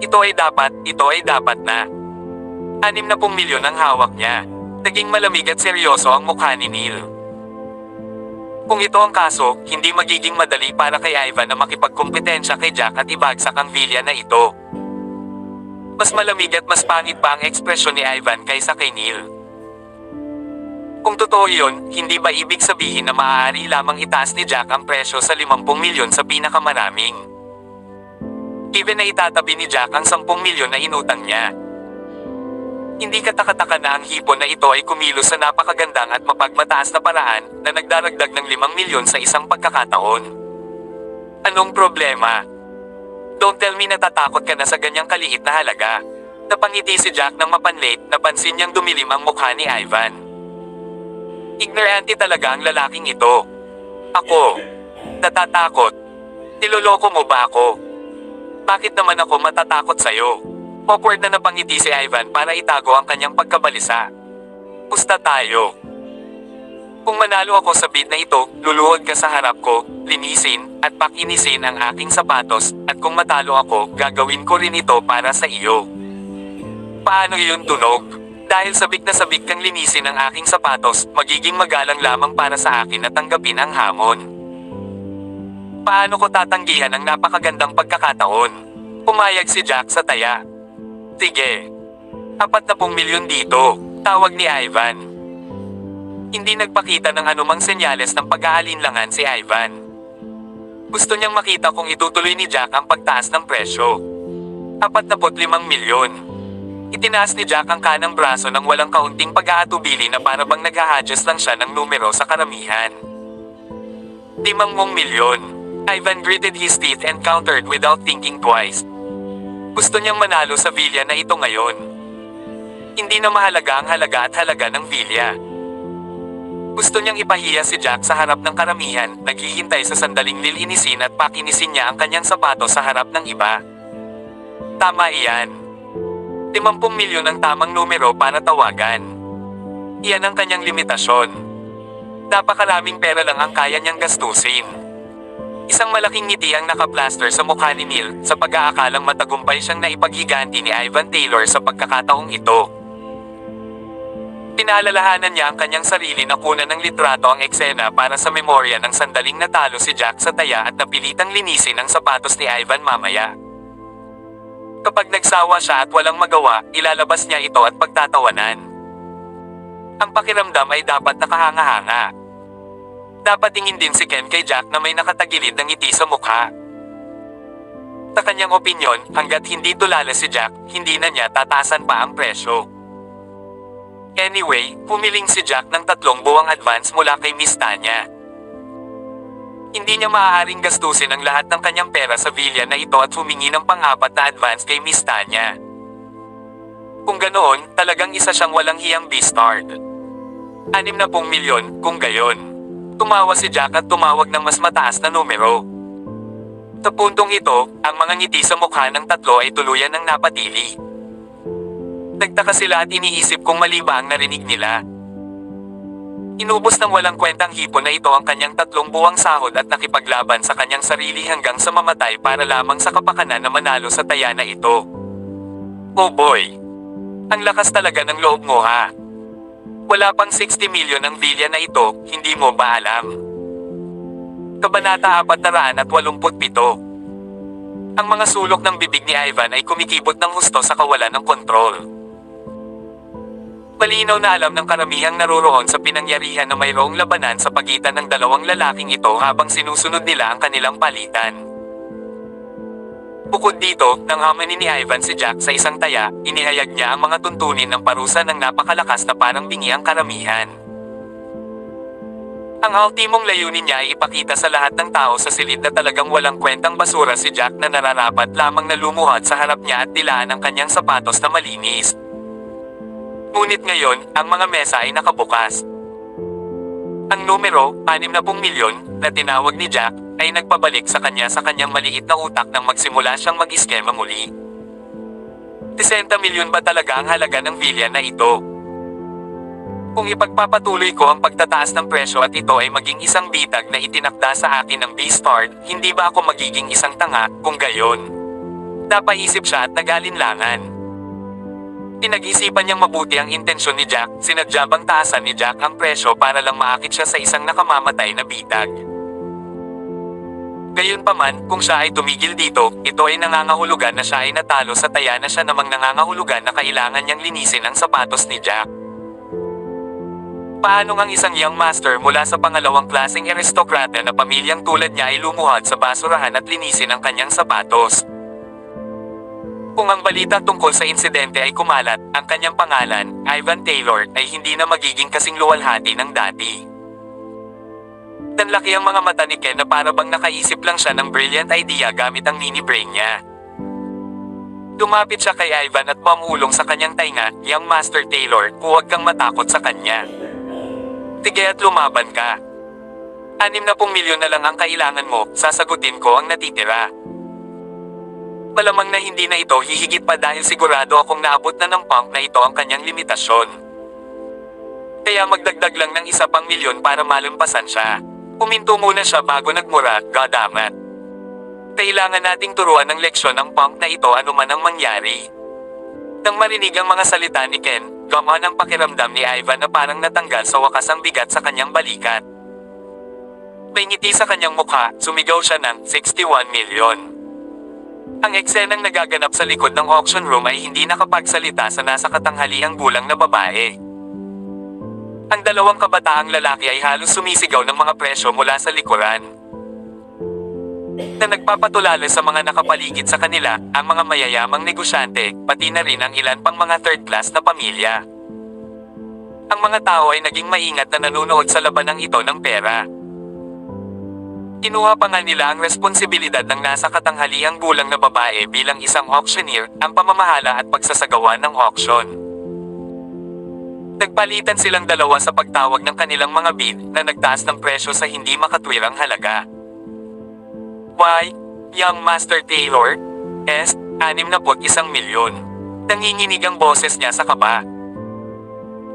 Ito ay dapat na. 60 milyon ang hawak niya. Naging malamig at seryoso ang mukha ni Neil. Kung ito ang kaso, hindi magiging madali para kay Ivan na makipagkompetensya kay Jack at ibagsak ang villa na ito. Mas malamig at mas pangit pa ang ekspresyon ni Ivan kaysa kay Neil. Kung totoo yun, hindi ba ibig sabihin na maaari lamang itaas ni Jack ang presyo sa 50 milyon sa pinakamaraming? Even na itatabi ni Jack ang 10 milyon na inutang niya. Hindi katakataka na ang hipon na ito ay kumilos sa napakagandang at mapagmataas na paraan na nagdaragdag ng 5 milyon sa isang pagkakataon. Anong problema? Don't tell me natatakot ka na sa ganyang kaliit na halaga. Napangiti si Jack nang mapanlate, napansin niyang dumilim ang mukha ni Ivan. Ignorante talaga ang lalaking ito. Ako. Natatakot. Niloloko mo ba ako? Bakit naman ako matatakot sa'yo? Awkward na napangiti si Ivan para itago ang kanyang pagkabalisa. Pusta tayo. Kung manalo ako sa bid na ito, luluhod ka sa harap ko, linisin, at pakinisin ang aking sapatos, at kung matalo ako, gagawin ko rin ito para sa iyo. Paano yun tunog? Dahil sabik na sabik kang linisin ang aking sapatos, magiging magalang lamang para sa akin na tanggapin ang hamon. Paano ko tatanggihan ang napakagandang pagkakataon? Pumayag si Jack sa taya. Sige. 40 milyon dito, tawag ni Ivan. Hindi nagpakita ng anumang senyales ng pag-aalinlangan si Ivan. Gusto niyang makita kung itutuloy ni Jack ang pagtaas ng presyo. 45 milyon. Itinaas ni Jack ang kanang braso ng walang kaunting pag-aatubili na para bang nag-a-adjust lang siya ng numero sa karamihan. 5 milyon. Ivan gritted his teeth and countered without thinking twice. Gusto niyang manalo sa villa na ito ngayon. Hindi na mahalaga ang halaga at halaga ng villa. Gusto niyang ipahiya si Jack sa harap ng karamihan, naghihintay sa sandaling lilinisin at pakinisin niya ang kanyang sapatos sa harap ng iba. Tama iyan. 50 milyon ang tamang numero para tawagan. Iyan ang kanyang limitasyon. Napakaraming pera lang ang kaya niyang gastusin. Isang malaking ngiti ang nakaplaster sa mukha ni Neil sa pag-aakalang matagumpay siyang naipaghiganti ni Ivan Taylor sa pagkakataong ito. Pinaalalahanan niya ang kanyang sarili na kunan ng litrato ang eksena para sa memorya ng sandaling natalo si Jack sa taya at napilitang linisin ang sapatos ni Ivan mamaya. Kapag nagsawa siya at walang magawa, ilalabas niya ito at pagtatawanan. Ang pakiramdam ay dapat nakahanga-hanga. Dapat tingin din si Ken kay Jack na may nakatagilid ng ngiti sa mukha. Sa kanyang opinyon, hanggat hindi tulala si Jack, hindi na niya tataasan pa ang presyo. Anyway, humiling si Jack ng 3 buwang advance mula kay Miss Tanya. Hindi niya maaaring gastusin ang lahat ng kanyang pera sa villa na ito at humingi ng pang-4 na advance kay Miss Tanya. Kung ganoon, talagang isa siyang walang hiyang beastard. 60 milyon, kung gayon. Tumawa si Jack at tumawag ng mas mataas na numero. Sa puntong ito, ang mga ngiti sa mukha ng tatlo ay tuluyan ng napatili. Nagtaka sila at iniisip kung mali ba ang narinig nila. Inubos ng walang kwentang hipon na ito ang kanyang 3 buwang sahod at nakipaglaban sa kanyang sarili hanggang sa mamatay para lamang sa kapakanan na manalo sa taya na ito. Oh boy! Ang lakas talaga ng loob mo ha! Wala pang 60 milyon ang bilya na ito, hindi mo ba alam? Kabanata 487. Ang mga sulok ng bibig ni Ivan ay kumikibot ng husto sa kawalan ng kontrol. Malinaw na alam ng karamihang naroroon sa pinangyarihan na mayroong labanan sa pagitan ng dalawang lalaking ito habang sinusunod nila ang kanilang palitan. Bukod dito, nang hamanin ni Ivan si Jack sa isang taya, inihayag niya ang mga tuntunin ng parusa ng napakalakas na parang bingi ang karamihan. Ang ultimong layunin niya ay ipakita sa lahat ng tao sa silid na talagang walang kwentang basura si Jack na nararapat lamang na lumuhad sa harap niya at dilaan ang kanyang sapatos na malinis. Ngunit ngayon, ang mga mesa ay nakabukas. Ang numero, 60 milyon, na tinawag ni Jack, ay nagpabalik sa kanyang maliit na utak nang magsimula siyang mag-iskema muli. 60 milyon ba talaga ang halaga ng bilya na ito? Kung ipagpapatuloy ko ang pagtataas ng presyo at ito ay maging isang bitag na itinakda sa akin ng B-Star, hindi ba ako magiging isang tanga, kung gayon? Napaisip siya at nagalinlangan. Pinag-isipan niyang mabuti ang intensyon ni Jack, sinadya bang taasan ni Jack ang presyo para lang maakit siya sa isang nakamamatay na bitag. Gayunpaman, kung siya ay tumigil dito, ito ay nangangahulugan na siya ay natalo sa taya na siya namang nangangahulugan na kailangan niyang linisin ang sapatos ni Jack. Paano ngang isang young master mula sa pangalawang klaseng aristokrata na pamilyang tulad niya ay lumuhad sa basurahan at linisin ang kanyang sapatos? Kung ang balita tungkol sa insidente ay kumalat, ang kanyang pangalan, Ivan Taylor, ay hindi na magiging kasing luwalhati ng dati. Nanlaki ang mga mata ni Ken na para bang nakaisip lang siya ng brilliant idea gamit ang mini brain niya. Lumapit siya kay Ivan at pamulong sa kanyang tainga, "Young Master Taylor, huwag kang matakot sa kanya. Tige at lumaban ka. 60 milyon na lang ang kailangan mo, sasagutin ko ang natitira. Malamang na hindi na ito hihigit pa dahil sigurado akong naabot na ng punk na ito ang kanyang limitasyon. Kaya magdagdag lang ng 1 milyon para malumpasan siya." Uminto muna siya bago nagmura, "Godamat. Kailangan nating turuan ng leksyon ng punk na ito anuman ang mangyari." Nang marinig ang mga salita ni Ken, gumaan ang pakiramdam ni Ivan na parang natanggal sa wakas ang bigat sa kanyang balikat. May ngiti sa kanyang mukha, sumigaw siya ng 61 milyon. Ang eksenang nagaganap sa likod ng auction room ay hindi nakapagsalita sa nasa katanghaliang gulang na babae. Ang dalawang kabataang lalaki ay halos sumisigaw ng mga presyo mula sa likuran. Na nagpapatulala sa mga nakapaligid sa kanila, ang mga mayayamang negosyante, pati na rin ang ilan pang mga third class na pamilya. Ang mga tao ay naging maingat na nanonood sa labanang ito ng pera. Kinuha pa nga nila ang responsibilidad ng nasa katanghaliang gulang na babae bilang isang auctioneer, ang pamamahala at pagsasagawa ng auction. Nagpalitan silang dalawa sa pagtawag ng kanilang mga bid na nagtaas ng presyo sa hindi makatwirang halaga. "Why, Young Master Taylor? 61 milyon. Nanginginig ang boses niya sa kaba.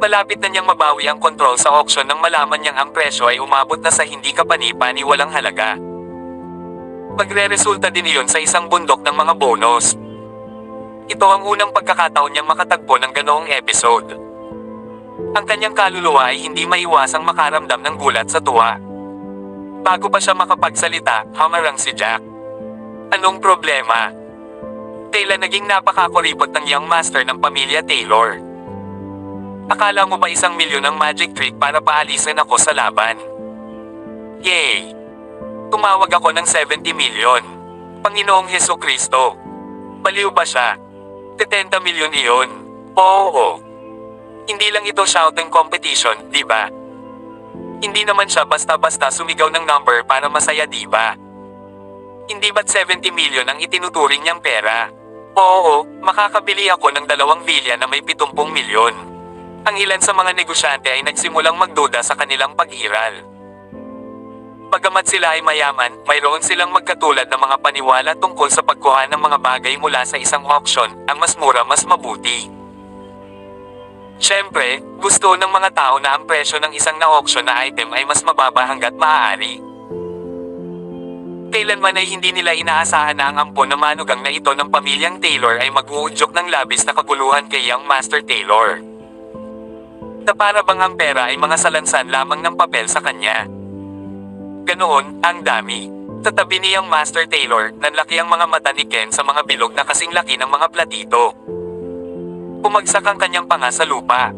Malapit na niyang mabawi ang kontrol sa auction nang malaman niyang ang presyo ay umabot na sa hindi kapani-paniwalang halaga. Magre-resulta din iyon sa isang bundok ng mga bonus. Ito ang unang pagkakataon niyang makatagpo ng ganoong episode. Ang kanyang kaluluwa ay hindi maiwasang makaramdam ng gulat sa tuwa. Bago pa siya makapagsalita, hamarang si Jack. "Anong problema? Kailan naging napakakuripot ng young master ng pamilya Taylor? Akala mo ba 1 milyon ang magic trick para paalisin ako sa laban? Yay! Tumawag ako ng 70 milyon. Panginoong Hesukristo. Baliw ba siya? 70 milyon iyon. Oo. Hindi lang ito shouting competition, di ba? Hindi naman siya basta-basta sumigaw ng number para masaya, di ba? Hindi ba't 70 milyon ang itinuturing niyang pera? Oo, makakabili ako ng 2 bilya na may 70 milyon. Ang ilan sa mga negosyante ay nagsimulang magduda sa kanilang pag-iral. Bagamat sila ay mayaman, mayroon silang magkatulad na mga paniwala tungkol sa pagkuha ng mga bagay mula sa isang auction, ang mas mura mas mabuti. Siyempre, gusto ng mga tao na ang presyo ng isang na-auction na item ay mas mababa hanggat maaari. Kailanman ay hindi nila inaasahan na ang ampon na manugang na ito ng pamilyang Taylor ay mag-uudyok ng labis na kaguluhan kay Young Master Taylor. Na para bang ang pera ay mga salansan lamang ng papel sa kanya. Ganoon, ang dami. Tatabi ni Young Master Taylor, nanlaki ang mga mata ni Ken sa mga bilog na kasing laki ng mga platito. Bumagsak ang kanyang panga sa lupa.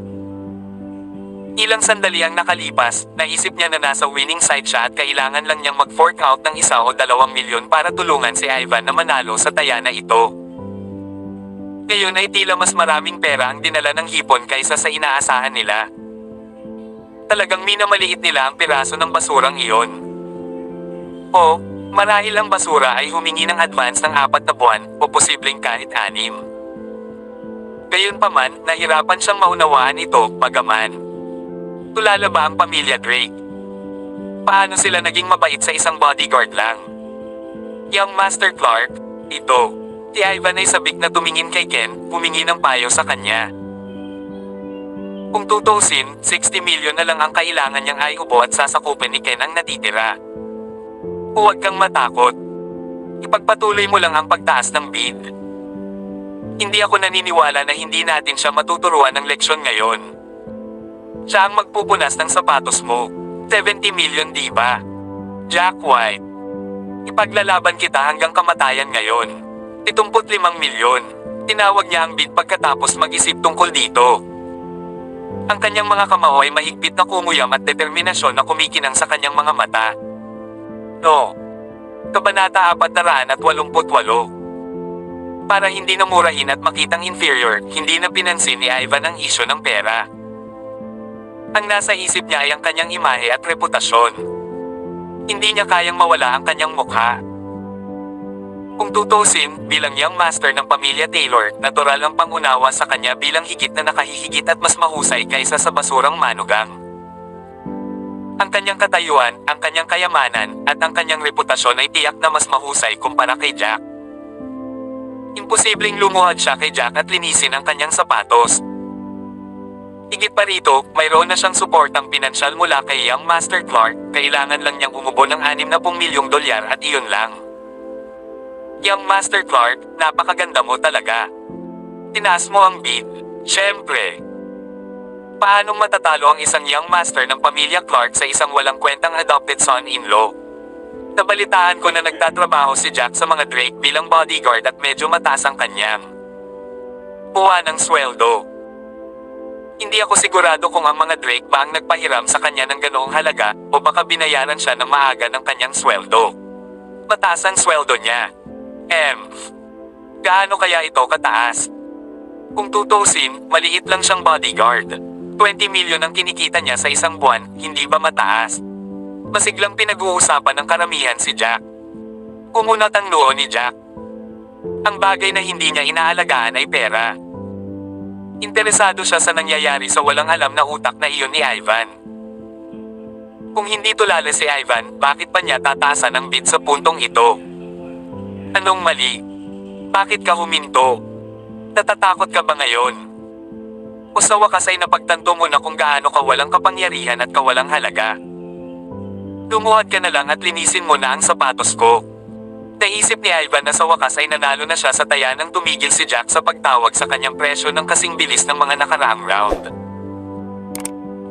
Ilang sandali ang nakalipas, naisip niya na nasa winning side siya at kailangan lang niyang mag-fork out ng 1 o 2 milyon para tulungan si Ivan na manalo sa taya na ito. Ngayon ay tila mas maraming pera ang dinala ng hipon kaysa sa inaasahan nila. Talagang minamaliit nila ang piraso ng basurang iyon. O, marahil ang basura ay humingi ng advance ng 4 na buwan o posibleng kahit 6. Gayunpaman, nahirapan siyang maunawaan ito, bagaman. Tulala ba ang pamilya Drake? Paano sila naging mabait sa isang bodyguard lang? Young Master Clark, ito. Si Ivan ay sabik na tumingin kay Ken, humingi ng payo sa kanya. Kung tutusin, 60 milyon na lang ang kailangan niyang ayubo at sasakupin ni Ken ang natitira. Huwag kang matakot. Ipagpatuloy mo lang ang pagtaas ng bid. Hindi ako naniniwala na hindi natin siya matuturuan ng leksyon ngayon. Siya ang magpupunas ng sapatos mo. 70 million diba? Jack White. Ipaglalaban kita hanggang kamatayan ngayon. 75 milyon. Tinawag niya ang bid pagkatapos mag-isip tungkol dito. Ang kanyang mga kamao ay mahigpit na kumuyam at determinasyon na kumikinang sa kanyang mga mata. No. Kabanata 488. Para hindi na murahin at makitang inferior, hindi na pinansin ni Ivan ang isyo ng pera. Ang nasa isip niya ay ang kanyang imahe at reputasyon. Hindi niya kayang mawala ang kanyang mukha. Kung tutusin, bilang Young Master ng pamilya Taylor, natural ang pangunawa sa kanya bilang higit na nakahihigit at mas mahusay kaysa sa basurang manugang. Ang kanyang katayuan, ang kanyang kayamanan, at ang kanyang reputasyon ay tiyak na mas mahusay kumpara kay Jack. Imposibleng lumuhad siya kay Jack at linisin ang kanyang sapatos. Higit pa rito, mayroon na siyang suportang pinansyal mula kay Young Master Clark, kailangan lang niyang umubo ng $60 milyong at iyon lang. Young Master Clark, napakaganda mo talaga. Tinaas mo ang bid. Siyempre. Paanong matatalo ang isang Young Master ng pamilya Clark sa isang walang kwentang adopted son-in-law? Nabalitaan ko na nagtatrabaho si Jack sa mga Drake bilang bodyguard at medyo mataas ang kanyang buwan ng sweldo. Hindi ako sigurado kung ang mga Drake ba ang nagpahiram sa kanya ng ganoong halaga o baka binayaran siya ng maaga ng kanyang sweldo. Mataas ang sweldo niya. Gaano kaya ito kataas? Kung tutusin, maliit lang siyang bodyguard. 20 milyon ang kinikita niya sa isang buwan, hindi ba mataas? Masiglang pinag-uusapan ng karamihan si Jack. Kumunat ang noo ni Jack. Ang bagay na hindi niya inaalagaan ay pera. Interesado siya sa nangyayari sa walang alam na utak na iyon ni Ivan. Kung hindi tulala si Ivan, bakit pa niya tataasan ang bid sa puntong ito? Anong mali? Bakit ka huminto? Natatakot ka ba ngayon? O sa wakas ay napagtanto mo na kung gaano ka walang kapangyarihan at kawalang halaga? Lumuhad ka na lang at linisin mo na ang sapatos ko. Naisip ni Ivan na sa wakas ay nanalo na siya sa taya nang tumigil si Jack sa pagtawag sa kanyang presyo ng kasing bilis ng mga nakaraang round.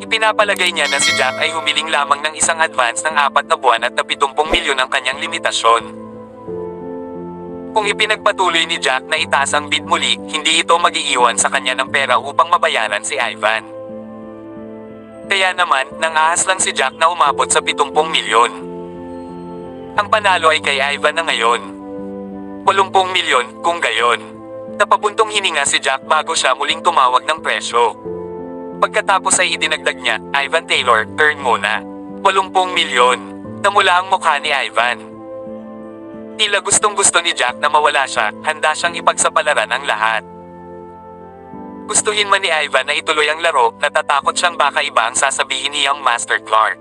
Ipinapalagay niya na si Jack ay humiling lamang ng isang advance ng 4 na buwan at 70 milyon ang kanyang limitasyon. Kung ipinagpatuloy ni Jack na itaas ang bid muli, hindi ito mag-iiwan sa kanya ng pera upang mabayaran si Ivan. Kaya naman, nangahas lang si Jack na umabot sa 70 milyon. Ang panalo ay kay Ivan na ngayon. 80 milyon, kung gayon. Napabuntong hininga si Jack bago siya muling tumawag ng presyo. Pagkatapos ay idinagdag niya, Ivan Taylor, turn muna. 80 milyon. Namula ang mukha ni Ivan. Tila gustong-gusto ni Jack na mawala siya, handa siyang ipagsapalaran ang lahat. Gustuhin man ni Ivan na ituloy ang laro, natatakot siyang baka iba ang sasabihin ni Young Master Clark.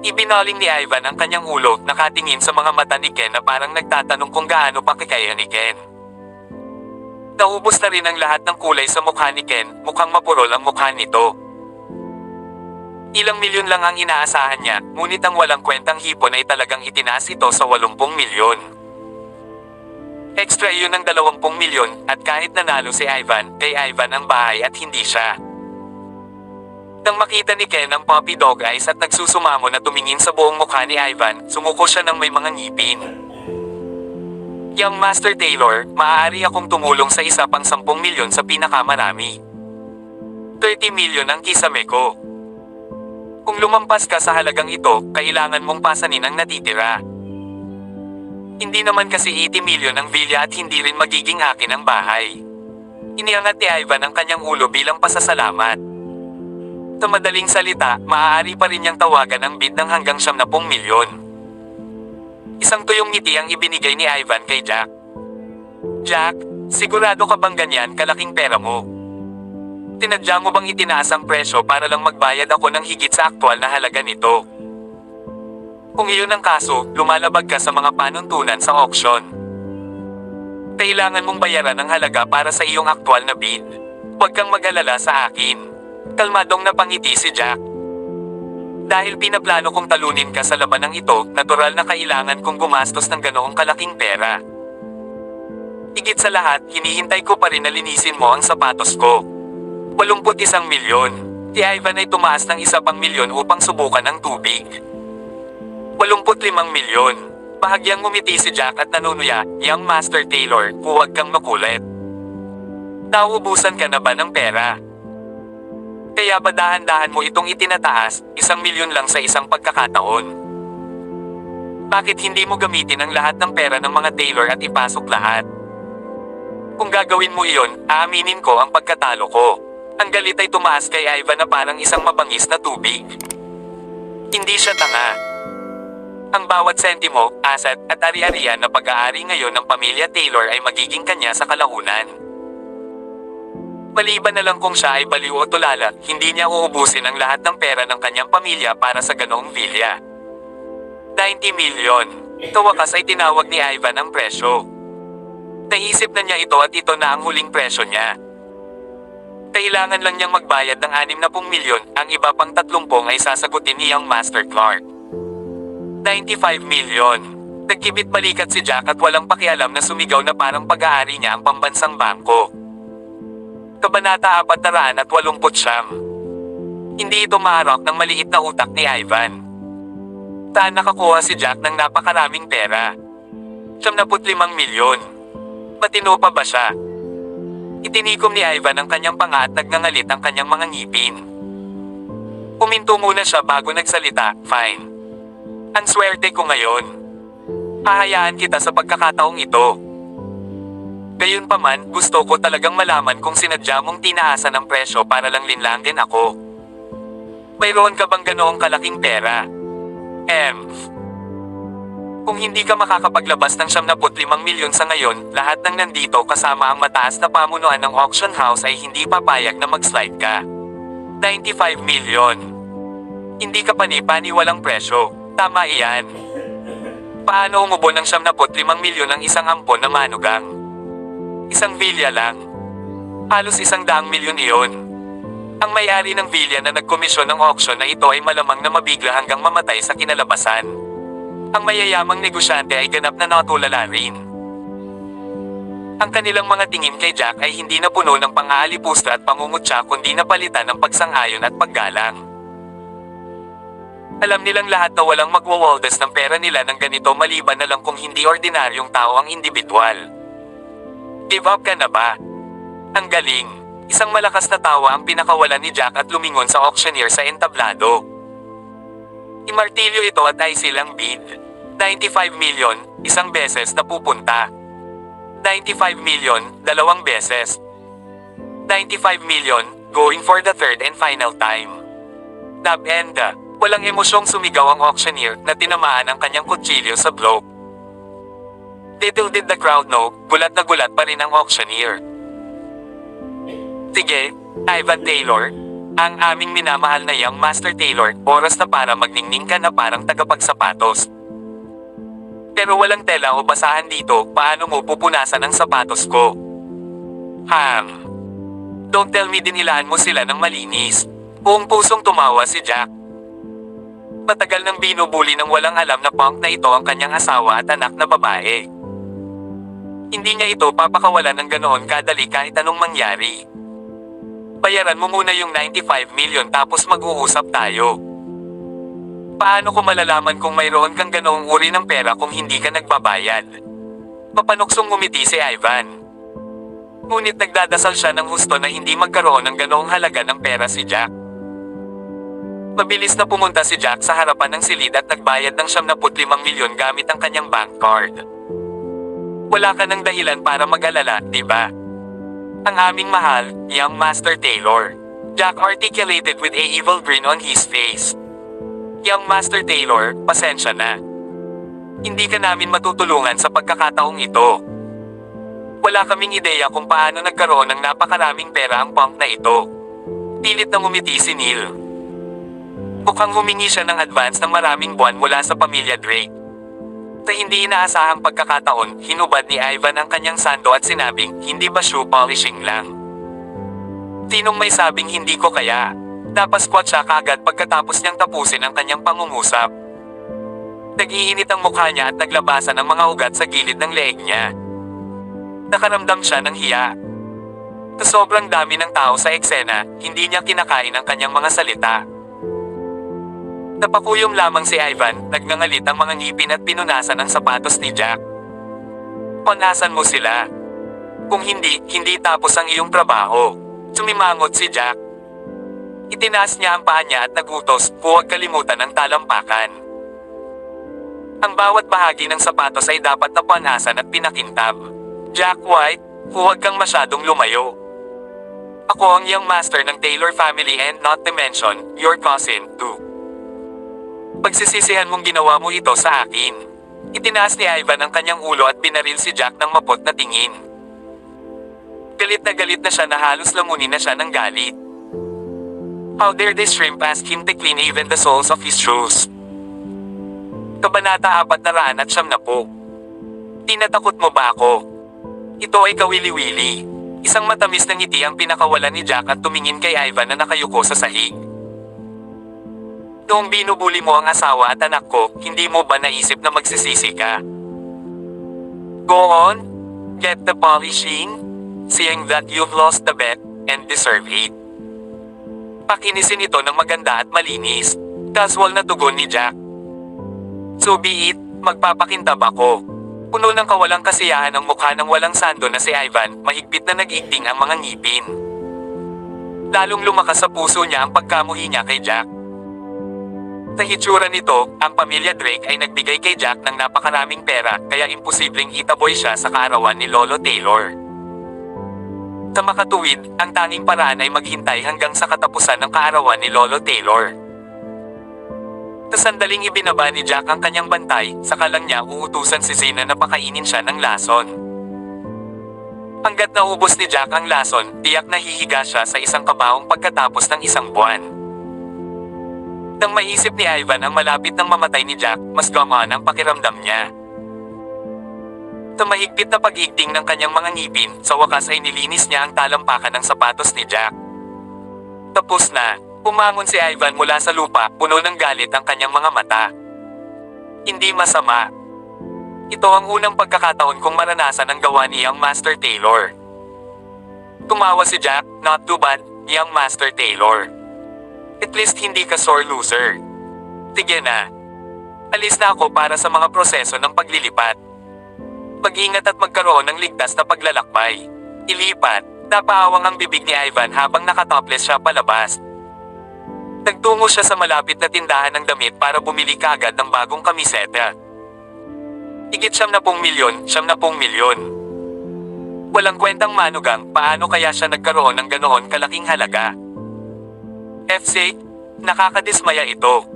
Ibinaling ni Ivan ang kanyang ulo, nakatingin sa mga mata ni Ken na parang nagtatanong kung gaano pa kikaya ni Ken. Naubos na rin ang lahat ng kulay sa mukha ni Ken, mukhang mapurol ang mukha nito. Ilang milyon lang ang inaasahan niya, ngunit ang walang kwentang hipon ay talagang itinaas ito sa 80 milyon. Extra yun ng 20 milyon, at kahit nanalo si Ivan, kay Ivan ang bahay at hindi siya. Nang makita ni Ken ang puppy dog eyes at nagsusumamo na tumingin sa buong mukha ni Ivan, sumuko siya ng may mga ngipin. Young Master Taylor, maaari akong tumulong sa isa pang 10 milyon sa pinakamarami. 30 milyon ang kisame ko. Kung lumampas ka sa halagang ito, kailangan mong pasanin ang natitira. Hindi naman kasi 80 milyon ang villa at hindi rin magiging akin ang bahay. Iniangat ni Ivan ang kanyang ulo bilang pasasalamat. Sa madaling salita, maaari pa rin niyang tawagan ang bid ng hanggang 70 milyon. Isang tuyong ngiti ang ibinigay ni Ivan kay Jack. Jack, sigurado ka bang ganyan kalaking pera mo? Tinadya mo bang itinaas ang presyo para lang magbayad ako ng higit sa aktwal na halaga nito? Kung iyon ang kaso, lumalabag ka sa mga panuntunan sa auction. Kailangan mong bayaran ang halaga para sa iyong aktwal na bid. Huwag kang mag-alala sa akin. Kalmadong napangiti si Jack. Dahil pinaplano kong talunin ka sa labanang ito, natural na kailangan kong gumastos ng ganoong kalaking pera. Higit sa lahat, hinihintay ko pa rin na linisin mo ang sapatos ko. 81 milyon. Si Ivan ay tumaas ng 1 pang milyon upang subukan ang tubig. 85 milyon. Bahagyang ngumiti si Jack at nanunuya, Young Master Taylor, huwag kang makulit. Nauubusan ka na ba ng pera? Kaya ba dahan-dahan mo itong itinataas, 1 milyon lang sa isang pagkakataon? Bakit hindi mo gamitin ang lahat ng pera ng mga Taylor at ipasok lahat? Kung gagawin mo iyon, aaminin ko ang pagkatalo ko. Ang galit ay tumaas kay Ivan na parang isang mabangis na tubig. Hindi siya tanga. Ang bawat sentimo, asset at ari-arian na pag-aari ngayon ng pamilya Taylor ay magiging kanya sa kalaunan. Maliban na lang kung siya ay baliw o tulala, hindi niya uubusin ang lahat ng pera ng kanyang pamilya para sa ganoong villa. 90 milyon. Sa wakas ay tinawag ni Ivan ang presyo. Naisip na niya ito at ito na ang huling presyo niya. Kailangan lang niyang magbayad ng 60 milyon, ang iba pang 30 ay sasagutin ni Young Master Clark. 95 milyon. Nagkibit balikat si Jack at walang pakialam na sumigaw na parang pag-aari niya ang pambansang bangko. Kabanata 489. Hindi ito maharap ng maliit na utak ni Ivan. Saan nakakuha si Jack ng napakaraming pera? 75 milyon. Matino pa ba siya? Itinikom ni Ivan ang kanyang panga at nagngangalit ang kanyang mga ngipin. Puminto muna siya bago nagsalita, fine. Ang swerte ko ngayon. Hahayaan kita sa pagkakataong ito. Gayunpaman, gusto ko talagang malaman kung sinadya mong tinaasan ang presyo para lang linlangin ako. Mayroon ka bang ganoong kalaking pera? Kung hindi ka makakapaglabas ng 75 milyon sa ngayon, lahat ng nandito kasama ang mataas na pamunuan ng auction house ay hindi papayag na mag-slide ka. 95 milyon. Hindi ka pani-pani walang presyo. Tama iyan. Paano umubo ng 75 milyon ang isang ampon na manugang? Isang villa lang. Halos 100 milyon iyon. Ang may-ari ng villa na nagkomisyon ng auction na ito ay malamang na mabigla hanggang mamatay sa kinalabasan. Ang mayayamang negosyante ay ganap na natulala rin. Ang kanilang mga tingin kay Jack ay hindi na puno ng pang-aalipusta at pangungutya kundi napalitan ng pagsang-ayon at paggalang. Alam nilang lahat na walang magwawaldas ng pera nila ng ganito maliban na lang kung hindi ordinaryong tao ang individual. Give up ka na ba? Ang galing. Isang malakas na tawa ang pinakawalan ni Jack at lumingon sa auctioneer sa entablado. Imartilyo ito at ay silang bid. 95 milyon, isang beses na pupunta. 95 milyon, 2 beses. 95 milyon, going for the third and final time. Tab-end. Walang emosyong sumigaw ang auctioneer na tinamaan ang kanyang kutsilyo sa bloke. Little did the crowd know, gulat na gulat pa rin ang auctioneer. Sige, Ivan Taylor, ang aming minamahal na Young Master Taylor, oras na para magningning ka na parang tagapagsapatos. Pero walang tela o basahan dito, paano mo pupunasan ang sapatos ko? Don't tell me dinilaan mo sila ng malinis. Buong pusong tumawa si Jack. Matagal nang binubuli ng walang alam na punk na ito ang kanyang asawa at anak na babae. Hindi niya ito papakawalan ng ganoon kadali kahit anong mangyari. Bayaran mo muna yung 95 million tapos mag-uusap tayo. Paano ko malalaman kung mayroon kang ganoong uri ng pera kung hindi ka nagbabayad? Mapanuksong ngumiti si Ivan. Ngunit nagdadasal siya ng husto na hindi magkaroon ng ganoong halaga ng pera si Jack. Mabilis na pumunta si Jack sa harapan ng silid at nagbayad ng 75 milyon gamit ang kanyang bank card. Wala ka ng dahilan para mag-alala, di ba? Ang aming mahal, young Master Taylor. Jack articulated with a evil grin on his face. Young Master Taylor, pasensya na. Hindi ka namin matutulungan sa pagkakataong ito. Wala kaming ideya kung paano nagkaroon ng napakaraming pera ang punk na ito. Pilit na ngumiti si Neil. Mukhang humingi siya ng advance ng maraming buwan mula sa pamilya Drake. Sa hindi inaasahang pagkakataon, hinubad ni Ivan ang kanyang sando at sinabing, hindi ba shoe polishing lang? Sinong may sabing hindi ko kaya? Napasquat siya kaagad pagkatapos niyang tapusin ang kanyang pangungusap. Nag-iinit ang mukha niya at naglabasan ang mga ugat sa gilid ng leeg niya. Nakaramdam siya ng hiya. Sa sobrang dami ng tao sa eksena, hindi niya kinakain ang kanyang mga salita. Napakuyom lamang si Ivan, nagngangalit ang mga ngipin at pinunasan ang sapatos ni Jack. Punasan mo sila. Kung hindi, hindi tapos ang iyong trabaho. Sumimangot si Jack. Itinaas niya ang paa niya at nagutos, huwag kalimutan ang talampakan. Ang bawat bahagi ng sapatos ay dapat napunasan at pinakintab. Jack White, huwag kang masyadong lumayo. Ako ang young master ng Taylor family and not to mention, your cousin, too. Pagsisisihan mong ginawa mo ito sa akin. Itinaas ni Ivan ang kanyang ulo at binaril si Jack ng mapot na tingin. Galit na siya na halos lamunin na siya ng galit. How dare this shrimp ask him to clean even the soles of his shoes? Kabanata 490. Tinatakot mo ba ako? Ito ay kawili-wili. Isang matamis na ngiti ang pinakawalan ni Jack at tumingin kay Ivan na nakayuko sa sahig. Noong binubuli mo ang asawa at anak ko, hindi mo ba naisip na magsisisi ka? Go on, get the polishing, seeing that you've lost the bet, and deserve it. Pakinisin ito ng maganda at malinis. Casual na tugon ni Jack. So be it, magpapakintab ako. Puno ng kawalang kasiyahan ang mukha ng walang sando na si Ivan, mahigpit na nag-igting ang mga ngipin. Lalong lumakas sa puso niya ang pagkamuhi niya kay Jack. Sa hitsura nito, ang pamilya Drake ay nagbigay kay Jack ng napakaraming pera kaya imposibleng itaboy siya sa kaarawan ni Lolo Taylor. Sa makatuwid, ang tanging paraan ay maghintay hanggang sa katapusan ng kaarawan ni Lolo Taylor. Sa sandaling ibinaba ni Jack ang kanyang bantay, saka lang niya uutusan si Zena na pakainin siya ng lason. Hanggat naubos ni Jack ang lason, tiyak na hihiga siya sa isang kabahong pagkatapos ng isang buwan. Nang maisip ni Ivan ang malapit ng mamatay ni Jack, mas gumaan ang pakiramdam niya. Sa mahigpit na pag-igting ng kanyang mga ngipin, sa wakas ay nilinis niya ang talampakan ng sapatos ni Jack. Tapos na, umangon si Ivan mula sa lupa, puno ng galit ang kanyang mga mata. Hindi masama. Ito ang unang pagkakataon kong maranasan ang gawa ni young Master Taylor. Tumawa si Jack, not too bad, young Master Taylor. At least hindi ka sore loser. Sige na. Alis na ako para sa mga proseso ng paglilipat. Mag-ingat at magkaroon ng ligtas na paglalakbay. Ilipat. Napaawang ang bibig ni Ivan habang nakatopless siya palabas. Nagtungo siya sa malapit na tindahan ng damit para bumili kaagad ng bagong kamiseta. Higit 70 milyon. Walang kwentang manugang, paano kaya siya nagkaroon ng ganoon kalaking halaga? FC, nakakadismaya ito.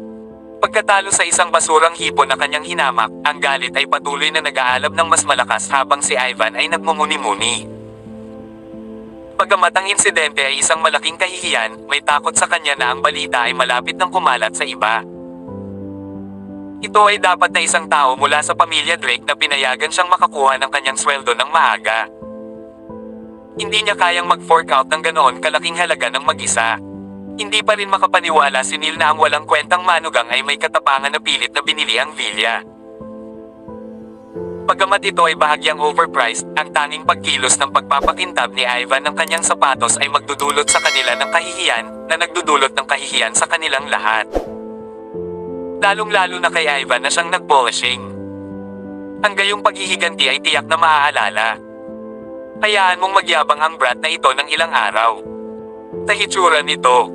Pagkatalo sa isang basurang hipon na kanyang hinamak, ang galit ay patuloy na nag-aalab ng mas malakas habang si Ivan ay nagmumuni-muni. Bagamat ang insidente ay isang malaking kahihiyan, may takot sa kanya na ang balita ay malapit ng kumalat sa iba. Ito ay dapat na isang tao mula sa pamilya Drake na pinayagan siyang makakuha ng kanyang sweldo ng maaga. Hindi niya kayang mag-fork out ng ganoon kalaking halaga ng mag-isa. Hindi pa rin makapaniwala si Neil na ang walang kwentang manugang ay may katapangan na pilit na binili ang villa. Bagamat ito ay bahagyang overpriced, ang tanging pagkilos ng pagpapakintab ni Ivan ng kanyang sapatos ay magdudulot sa kanila ng kahihiyan, na nagdudulot ng kahihiyan sa kanilang lahat. Lalong-lalo na kay Ivan na siyang nag-polishing. Ang gayong paghihiganti ay tiyak na maaalala. Hayaan mong magyabang ang brat na ito ng ilang araw. Tahitsura nito.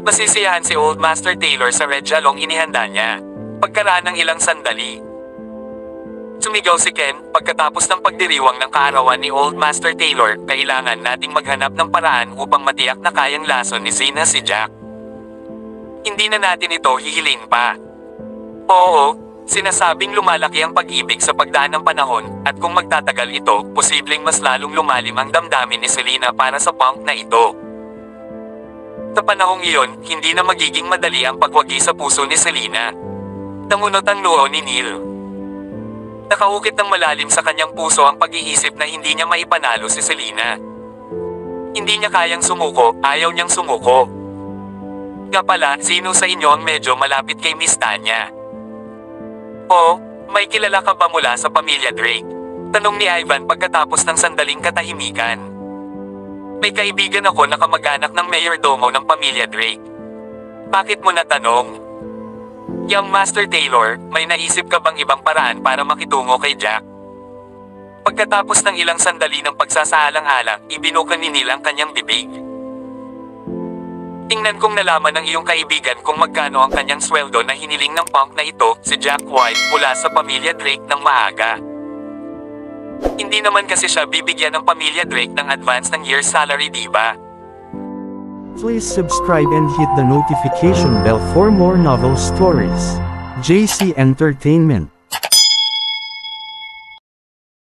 Masisiyahan si Old Master Taylor sa red jalong inihanda niya. Pagkaraan ng ilang sandali. Sumigaw si Ken, pagkatapos ng pagdiriwang ng kaarawan ni Old Master Taylor, kailangan nating maghanap ng paraan upang matiyak na kayang lason ni Zena si Jack. Hindi na natin ito hihilin pa. Oo, sinasabing lumalaki ang pag-ibig sa pagdaan ng panahon, at kung magtatagal ito, posibleng mas lalong lumalim ang damdamin ni Selena para sa punk na ito. Sa panahong iyon, hindi na magiging madali ang pagwagi sa puso ni Selena. Namunot ang noo ni Neil. Nakaukit ng malalim sa kanyang puso ang pag-iisip na hindi niya maipanalo si Selena. Hindi niya kayang sumuko, ayaw niyang sumuko. Nga pala, sino sa inyo ang medyo malapit kay Miss Tanya? O, may kilala ka ba mula sa pamilya Drake? Tanong ni Ivan pagkatapos ng sandaling katahimikan. May kaibigan ako na kamag-anak ng mayordomo ng pamilya Drake. Bakit mo natanong? Young Master Taylor, may naisip ka bang ibang paraan para makitungo kay Jack? Pagkatapos ng ilang sandali ng pagsasaalang-alang, ibinukan ni Neil ang kanyang bibig. Tingnan kong nalaman ng iyong kaibigan kung magkano ang kanyang sweldo na hiniling ng punk na ito, si Jack White, mula sa pamilya Drake ng maaga. Hindi naman kasi siya bibigyan ng pamilya Drake ng advance ng year's salary, diba? Please subscribe and hit the notification bell for more novel stories. JC Entertainment.